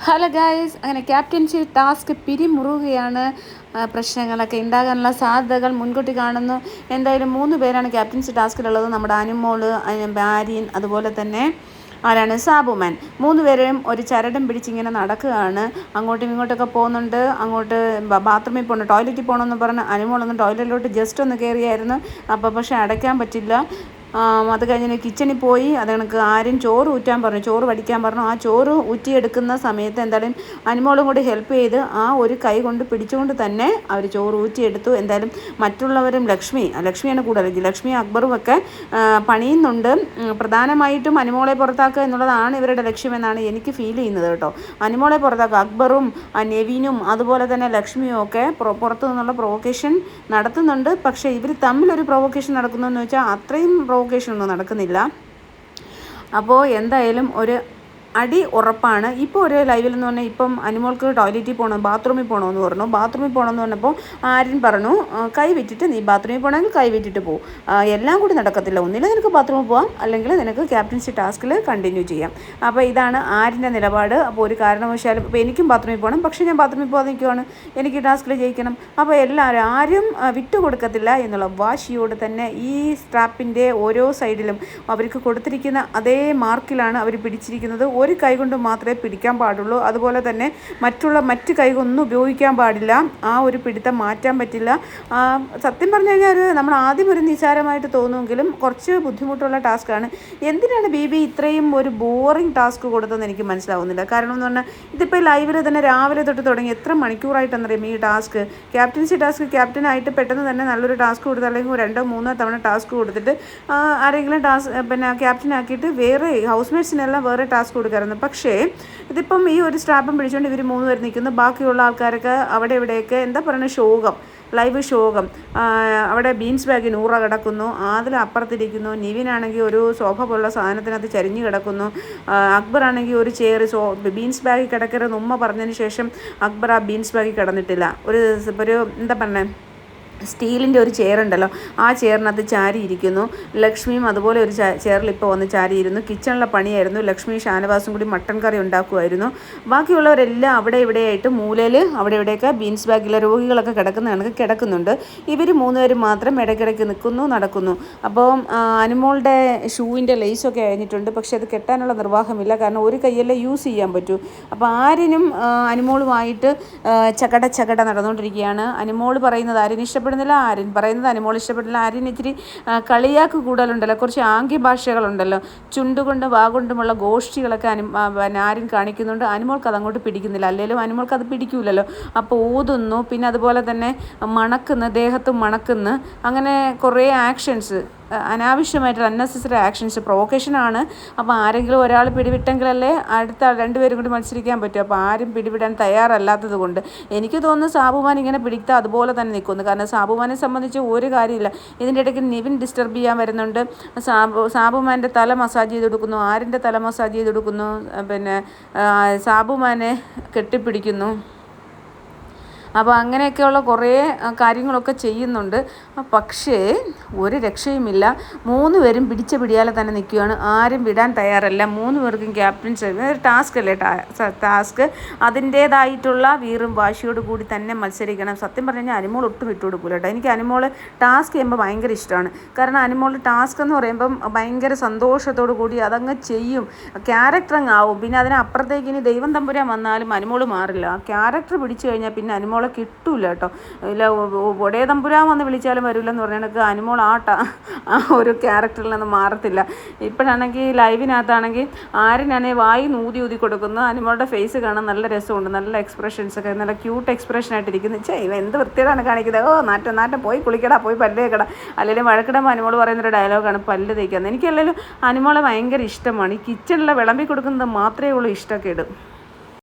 Hello guys, അങ്ങനെ captaincy task പിരിമുറുകയാണ്. പ്രശ്നങ്ങളൊക്കെ ഉണ്ടാകാനുള്ള സാധ്യതകൾ മുൻകൂട്ടി കാണുന്നു. എന്തായാലും 3 പേരാണ് ക്യാപ്റ്റൻസി ടാസ്കിലുള്ളത്. നമ്മുടെ അനുമോള്, ആര്യൻ, അതുപോലെ തന്നെ ആരാണ് സാബുമാൻ. 3 പേരെയും ഒരു ചരടും പിടിച്ചിങ്ങനെ നടക്കുകയാണ്. അങ്ങോട്ടും ഇങ്ങോട്ടൊക്കെ പോകുന്നുണ്ട്. അങ്ങോട്ട് ബാത്റൂമിൽ പോകണം, ടോയ്ലറ്റിൽ പോകണമെന്ന് പറഞ്ഞ് അനുമോളൊന്ന് ടോയ്ലറ്റിലോട്ട് ജസ്റ്റ് ഒന്ന് കയറിയായിരുന്നു. അപ്പോൾ പക്ഷേ അടയ്ക്കാൻ പറ്റില്ല. അത് കഴിഞ്ഞ് കിച്ചണിൽ പോയി. അത് കണക്ക് ആരും ചോറ് ഊറ്റാൻ പറഞ്ഞു, ചോറ് വടിക്കാൻ പറഞ്ഞു. ആ ചോറ് ഊറ്റിയെടുക്കുന്ന സമയത്ത് എന്തായാലും അനുമോളും കൂടി ഹെൽപ്പ് ചെയ്ത് ആ ഒരു കൈ കൊണ്ട് പിടിച്ചുകൊണ്ട് തന്നെ അവർ ചോറ് ഊറ്റിയെടുത്തു. എന്തായാലും മറ്റുള്ളവരും ലക്ഷ്മിയാണ് കൂടുതൽ, ലക്ഷ്മി അക്ബറും ഒക്കെ പണിയുന്നുണ്ട്. പ്രധാനമായിട്ടും അനുമോളെ പുറത്താക്കുക എന്നുള്ളതാണ് ഇവരുടെ ലക്ഷ്യമെന്നാണ് എനിക്ക് ഫീൽ ചെയ്യുന്നത് കേട്ടോ. അനുമോളെ പുറത്താക്കുക, അക്ബറും നെവിനും അതുപോലെ തന്നെ ലക്ഷ്മിയും ഒക്കെ പുറത്തു നിന്നുള്ള പ്രൊവോക്കേഷൻ നടത്തുന്നുണ്ട്. പക്ഷേ ഇവർ തമ്മിലൊരു പ്രൊവോക്കേഷൻ നടക്കുന്നതെന്ന് വെച്ചാൽ അത്രയും പ്രൊവോക്കേഷൻ ഒന്നും നടക്കുന്നില്ല. അപ്പോൾ എന്തായാലും ഒരു അടി ഉറപ്പാണ്. ഇപ്പോൾ ഒരു ലൈവിലെന്ന് പറഞ്ഞാൽ ഇപ്പം അനുമോൾക്ക് ടോയ്ലറ്റിൽ പോകണം, ബാത്റൂമിൽ പോകണമെന്ന് പറഞ്ഞു. ബാത്റൂമിൽ പോകണമെന്ന് പറഞ്ഞപ്പോൾ ആര്യൻ പറഞ്ഞു, കൈ വിറ്റിട്ട് നീ ബാത്റൂമിൽ പോകണമെങ്കിൽ കൈ വിറ്റിട്ട് പോകും, എല്ലാം കൂടി നടക്കത്തില്ല. ഒന്നില്ല നിനക്ക് ബാത്റൂമിൽ പോകാം, അല്ലെങ്കിൽ നിനക്ക് ക്യാപ്റ്റൻസി ടാസ്കിൽ കണ്ടിന്യൂ ചെയ്യാം. അപ്പോൾ ഇതാണ് ആര്യൻ്റെ നിലപാട്. അപ്പോൾ ഒരു കാരണവശാലും ഇപ്പോൾ എനിക്കും ബാത്റൂമിൽ പോകണം, പക്ഷേ ഞാൻ ബാത്റൂമിൽ പോകാൻ നിൽക്കുവാണ്, എനിക്ക് ടാസ്കിൽ ജയിക്കണം. അപ്പോൾ ആരും വിട്ടുകൊടുക്കത്തില്ല എന്നുള്ള വാശിയോട് തന്നെ ഈ സ്ട്രാപ്പിൻ്റെ ഓരോ സൈഡിലും അവർക്ക് കൊടുത്തിരിക്കുന്ന അതേ മാർക്കിലാണ് അവർ പിടിച്ചിരിക്കുന്നത്. ഒരു കൈ കൊണ്ട് മാത്രമേ പിടിക്കാൻ പാടുള്ളൂ. അതുപോലെ തന്നെ മറ്റ് കൈകൊന്നും ഉപയോഗിക്കാൻ പാടില്ല. ആ ഒരു പിടുത്തം മാറ്റാൻ പറ്റില്ല. സത്യം പറഞ്ഞു കഴിഞ്ഞാൽ നമ്മൾ ആദ്യം ഒരു നിസ്സാരമായിട്ട് തോന്നുമെങ്കിലും കുറച്ച് ബുദ്ധിമുട്ടുള്ള ടാസ്ക്കാണ്. എന്തിനാണ് ബി ഇത്രയും ഒരു ബോറിംഗ് ടാസ്ക് കൊടുത്തതെന്ന് എനിക്ക് മനസ്സിലാവുന്നില്ല. കാരണം എന്ന് പറഞ്ഞാൽ ഇതിപ്പോൾ ലൈവിൽ തന്നെ രാവിലെ തൊട്ട് തുടങ്ങി എത്ര മണിക്കൂറായിട്ടെന്നറിയാം ഈ ടാസ്ക്. ക്യാപ്റ്റൻസി ടാസ്ക് ക്യാപ്റ്റനായിട്ട് പെട്ടെന്ന് തന്നെ നല്ലൊരു ടാസ്ക് കൊടുത്ത്, അല്ലെങ്കിൽ 2-3 തവണ ടാസ്ക് കൊടുത്തിട്ട് ആരെങ്കിലും ക്യാപ്റ്റനാക്കിയിട്ട് വേറെ ഹൗസ്മേറ്റ്സിനെല്ലാം വേറെ ടാസ്ക് കൊടുക്കാറുണ്ട്. പക്ഷേ ഇതിപ്പം ഈ ഒരു സ്ട്രാപ്പും പിടിച്ചുകൊണ്ട് ഇവർ 3 പേർ നിൽക്കുന്നു. ബാക്കിയുള്ള ആൾക്കാരൊക്കെ അവിടെ ഇവിടെയൊക്കെ എന്താ പറയുക, ലൈവ് ശോകം. അവിടെ ബീൻസ് ബാഗ് നൂറ കിടക്കുന്നു, അതിൽ അപ്പുറത്തിരിക്കുന്നു. നിവിനാണെങ്കിൽ ഒരു സോഫ പോലുള്ള സാധനത്തിനകത്ത് ചരിഞ്ഞ് കിടക്കുന്നു. അക്ബർ ആണെങ്കിൽ ഒരു ചെയർ ബീൻസ് ബാഗിൽ കിടക്കരുതെന്ന് ഉമ്മ പറഞ്ഞതിന് ശേഷം അക്ബർ ആ ബീൻസ് ബാഗിൽ കിടന്നിട്ടില്ല. ഒരു എന്താ പറഞ്ഞേ, സ്റ്റീലിൻ്റെ ഒരു ചെയറുണ്ടല്ലോ, ആ ചെയറിനകത്ത് ചാരിയിരിക്കുന്നു. ലക്ഷ്മിയും അതുപോലെ ഒരു ചെയറിൽ ഇപ്പോൾ വന്ന് ചാരിയിരുന്നു. കിച്ചണിലെ പണിയായിരുന്നു. ലക്ഷ്മി ഷാനവാസും കൂടി മട്ടൻ കറി ഉണ്ടാക്കുമായിരുന്നു. ബാക്കിയുള്ളവരെല്ലാം അവിടെ ഇവിടെയായിട്ട് മൂലയിൽ അവിടെ ഇവിടെയൊക്കെ ബീൻസ് ബാഗിലെ രോഗികളൊക്കെ കിടക്കുന്നുണ്ട്. ഇവർ 3 പേരും മാത്രം ഇടയ്ക്കിടയ്ക്ക് നിൽക്കുന്നു, നടക്കുന്നു. അപ്പോൾ അനുമോളുടെ ഷൂവിൻ്റെ ലേസൊക്കെ അഴിഞ്ഞിട്ടുണ്ട്. പക്ഷെ അത് കെട്ടാനുള്ള നിർവാഹമില്ല, കാരണം ഒരു കൈയല്ലേ യൂസ് ചെയ്യാൻ പറ്റൂ. അപ്പോൾ ആര്യനും അനുമോളുമായിട്ട് ചകട നടന്നുകൊണ്ടിരിക്കുകയാണ്. അനുമോൾ പറയുന്നത് ആര്യന് ഇഷ്ടപ്പെടുന്നില്ല, ആര്യൻ പറയുന്നത് അനുമോൾ ഇഷ്ടപ്പെടില്ല. ആര്യൻ ഇച്ചിരി കളിയാക്ക് കൂടുതലുണ്ടല്ലോ, കുറച്ച് ആംഗ്യ ഭാഷകളുണ്ടല്ലോ, ചുണ്ടുകൊണ്ടും വാഗൊണ്ടുമുള്ള ഗോഷ്ഠികളൊക്കെ ആര്യൻ കാണിക്കുന്നുണ്ട്. അനുമോൾക്ക് അതങ്ങോട്ട് പിടിക്കുന്നില്ല. അല്ലെങ്കിലും അനുമോൾക്ക് അത് പിടിക്കൂലല്ലോ. അപ്പോൾ ഊതുന്നു, പിന്നെ അതുപോലെ തന്നെ ദേഹത്തും മണക്കുന്നു. അങ്ങനെ കുറേ ആക്ഷൻസ്, അനാവശ്യമായിട്ടുള്ള അൺനെസസറി ആക്ഷൻസ്, പ്രൊവോക്കേഷനാണ്. അപ്പോൾ ആരെങ്കിലും ഒരാൾ പിടിവിട്ടെങ്കിലല്ലേ അടുത്ത 2 പേരും കൂടി മത്സരിക്കാൻ പറ്റും. അപ്പോൾ ആരും പിടിവിടാൻ തയ്യാറല്ലാത്തത് കൊണ്ട് എനിക്ക് തോന്നുന്നു സാബുമാൻ ഇങ്ങനെ പിടിക്കുക അതുപോലെ തന്നെ നിൽക്കുന്നു. കാരണം സാബുമാനെ സംബന്ധിച്ച് ഒരു കാര്യമില്ല. ഇതിൻ്റെ ഇടയ്ക്ക് നിവിൻ ഡിസ്റ്റർബ് ചെയ്യാൻ വരുന്നുണ്ട്. സാബുമാൻ്റെ തല മസാജ് ചെയ്ത് കൊടുക്കുന്നു, ആരിൻ്റെ തല മസാജ് ചെയ്ത് കൊടുക്കുന്നു, പിന്നെ സാബുമാനെ കെട്ടിപ്പിടിക്കുന്നു. അപ്പോൾ അങ്ങനെയൊക്കെയുള്ള കുറേ കാര്യങ്ങളൊക്കെ ചെയ്യുന്നുണ്ട്. പക്ഷേ ഒരു രക്ഷയുമില്ല. 3 പേരും പിടിച്ച പിടിയാലെ തന്നെ നിൽക്കുകയാണ്. ആരും വിടാൻ തയ്യാറല്ല. 3 പേർക്കും ക്യാപ്റ്റൻസ് ഒരു ടാസ്ക് അല്ലേ, ടാസ്ക് അതിൻ്റേതായിട്ടുള്ള വീറും വാശിയോട് കൂടി തന്നെ മത്സരിക്കണം. സത്യം പറഞ്ഞു കഴിഞ്ഞാൽ അനുമോൾ ഒട്ടും വിട്ടുകൊടുക്കില്ല കേട്ടോ. എനിക്ക് അനുമോൾ ടാസ്ക് ചെയ്യുമ്പോൾ ഭയങ്കര ഇഷ്ടമാണ്. കാരണം അനുമോൾ ടാസ്ക് എന്ന് പറയുമ്പം ഭയങ്കര സന്തോഷത്തോടു കൂടി അതങ്ങ് ചെയ്യും. ക്യാരക്ടർ അങ്ങ് ആവും. പിന്നെ അതിനപ്പുറത്തേക്ക് ഇനി ദൈവം തമ്പുരാൻ വന്നാലും അനുമോൾ മാറില്ല. ആ ക്യാരക്ടർ പിടിച്ചു കഴിഞ്ഞാൽ പിന്നെ അനുമോളെ കിട്ടൂല കേട്ടോ. ഇല്ല, ഒടേ തമ്പുരാൻ വന്ന് വിളിച്ചാലും വരില്ലെന്ന് പറഞ്ഞാൽ എനിക്ക് അനുമോൾ ആ ഒരു ക്യാരക്ടറിൽ നിന്ന് മാറത്തില്ല. ഇപ്പോഴാണെങ്കിൽ ലൈവിനകത്താണെങ്കിൽ ആരിനാണെങ്കിൽ വായി ഊതി കൊടുക്കുന്നു. അനുമോളുടെ ഫേസ് കാണാൻ നല്ല രസമുണ്ട്, നല്ല എക്സ്പ്രഷൻസൊക്കെ, നല്ല ക്യൂട്ട് എക്സ്പ്രഷനായിട്ടിരിക്കുന്നു. ഇവ എന്ത് വൃത്തിയോടാണ് കാണിക്കുന്നത്. നാട്ടം പോയി കുളിക്കടാ, പോയി പല്ല് തേക്കടാ. അല്ലെങ്കിൽ വഴക്കിടുമ്പോൾ അനുമോൾ പറയുന്നൊരു ഡയലോഗാണ് പല്ല് തേക്കുന്നത്. എനിക്കല്ലെങ്കിലും അനുമോളെ ഭയങ്കര ഇഷ്ടമാണ്. ഈ കിച്ചണിലെ വിളമ്പി കൊടുക്കുന്നത് മാത്രമേ ഉള്ളൂ ഇഷ്ടമൊക്കെ ഇടും.